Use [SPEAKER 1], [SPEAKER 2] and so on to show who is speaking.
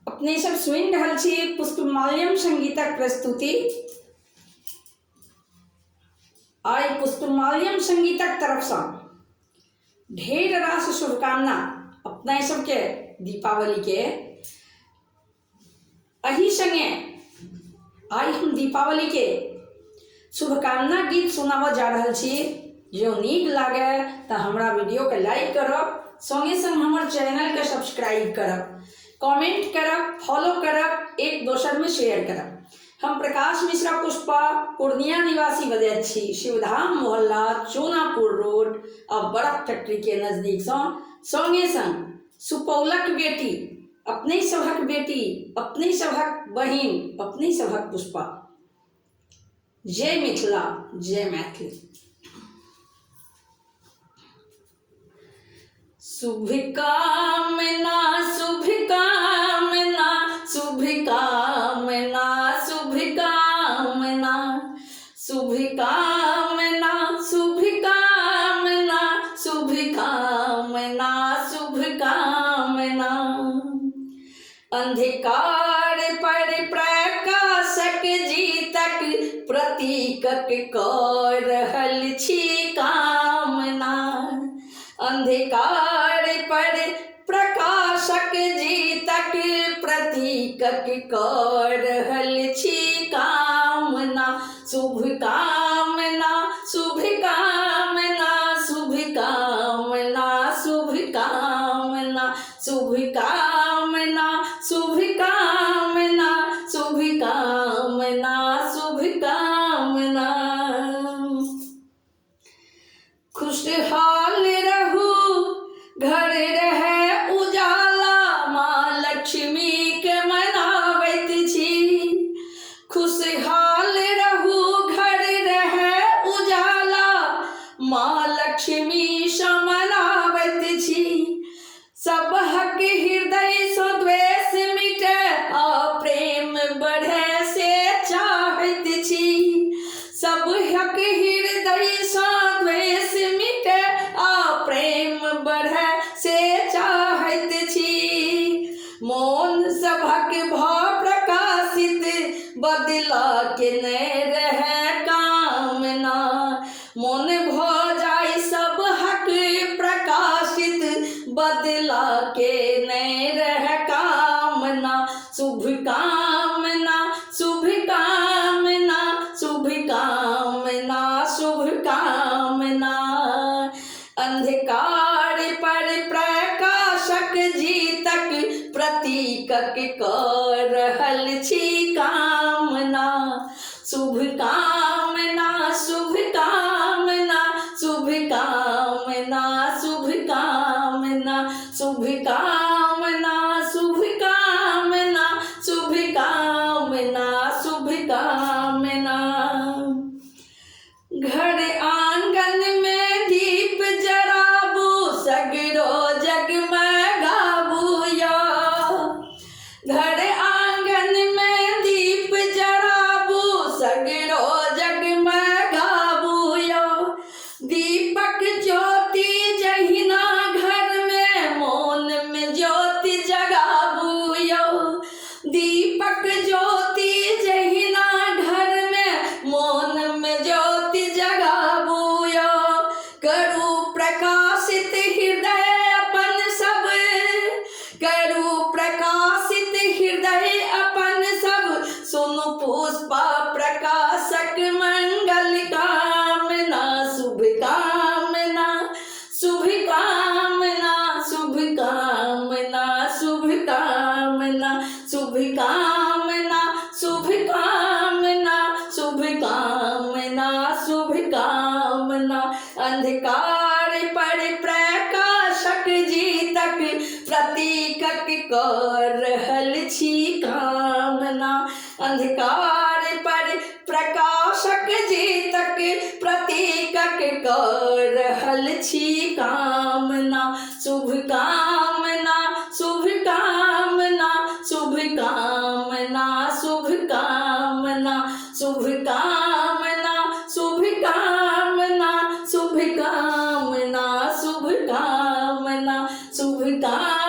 [SPEAKER 1] अपने सब सुनि रहल छी पुष्पमाल्यम संगीतक प्रस्तुति। आई पुष्पमाल्यम संगीतक तरफसँ ढेर रास शुभकामना अपने सबके दीपावली के। एही संगे आई हम दीपावली के शुभकामना गीत सुनाबऽ जा रहल छी। जो नीक लागे तो हमरा वीडियो के लाइक करब, संगे संग हमर चैनल के सब्सक्राइब करब, कमेंट करब, फॉलो करब, एक दोसर में शेयर करब। हम प्रकाश मिश्रा पुष्पा पूर्णिया निवासी बजैत छी, शिवधाम मोहल्ला, चोनापुर रोड आ बर्फ फैक्ट्री के नजदीक संगे संग सुपौलक बेटी, अपने सभक बेटी, अपने सभक बहिन, अपने सभक पुष्पा। जय मिथिला, जय मैथिली। शुभ कामना, शुभ कामना, शुभ कामना, शुभ कामना, शुभ कामना, शुभ कामना, शुभ कामना, शुभ कामना। अंधकार पर प्रकाशक जीतक प्रतीकक कऽ रहल छी कामना। अंधकार पर प्रकाशक जीतक प्रतीकक कऽ रहल छी कामना। शुभ कामना, शुभ कामना, शुभ कामना, शुभ कामना, शुभ कामना, शुभ कामना, शुभ कामना, शुभ कामना। खुशहाल रहू, घर रहे उजाला, माँ लक्ष्मी के मनावैत छी। खुशहाल रहू, घर रहे उजाला, माँ लक्ष्मी सँ मनावैत छी। सबहक हृदय सँ द्वेष मिटे आ प्रेम बढ़े से चाहैत छी। सबहक हृदय सँ द्वेष मिटे आ प्रेम बढ़े से चाहैत छी। मोन सभक भऽ प्रकाशित, बदला के नहि रहे कामना। मोन भऽ जाय सबहक प्रकाशित, बदला के नहीं रहे कामना। शुभ कामना, शुभ कामना, शुभ कामना, शुभ कामना। अंधकार पर प्रकाशक जीतक प्रतीकक कऽ रहल छी कामना। शुभ कामना, शुभ कामना, शुभ कामना, शुभ कामना, शुभ कामना, शुभ कामना, शुभ कामना, शुभ कामना। घर आंगन में दीप जराबू, सगरो जगमगाबू या। घर आंगन में दीप जराबू, सगरो जगमगाबू या। दीपक ज्योति जहिना घर में, मोन में ज्योति जगाबू या। दीपक ज्योति जहिना घर में, मोन में ज्योति जगाबू या। करू प्रकाशित हृदय अपन सब, करू प्रकाशित हृदय अपन सब। सुनु पुष्पा प्रकाशक मंगल कामना। शुभ कामना, शुभ कामना, शुभ कामना, शुभ कामना, शुभ कामना, शुभ कामना, शुभ कामना, शुभ कामना। अंधकार पर प्रकाशक जीतक प्रतीकक कऽ रहल छी कामना। अंधकार पर प्रकाशक जीतक प्रतीकक कऽ रहल छी कामना। शुभ कामना, शुभ कामना, शुभ कामना, शुभ कामना, शुभ कामना, शुभ कामना, शुभ कामना। का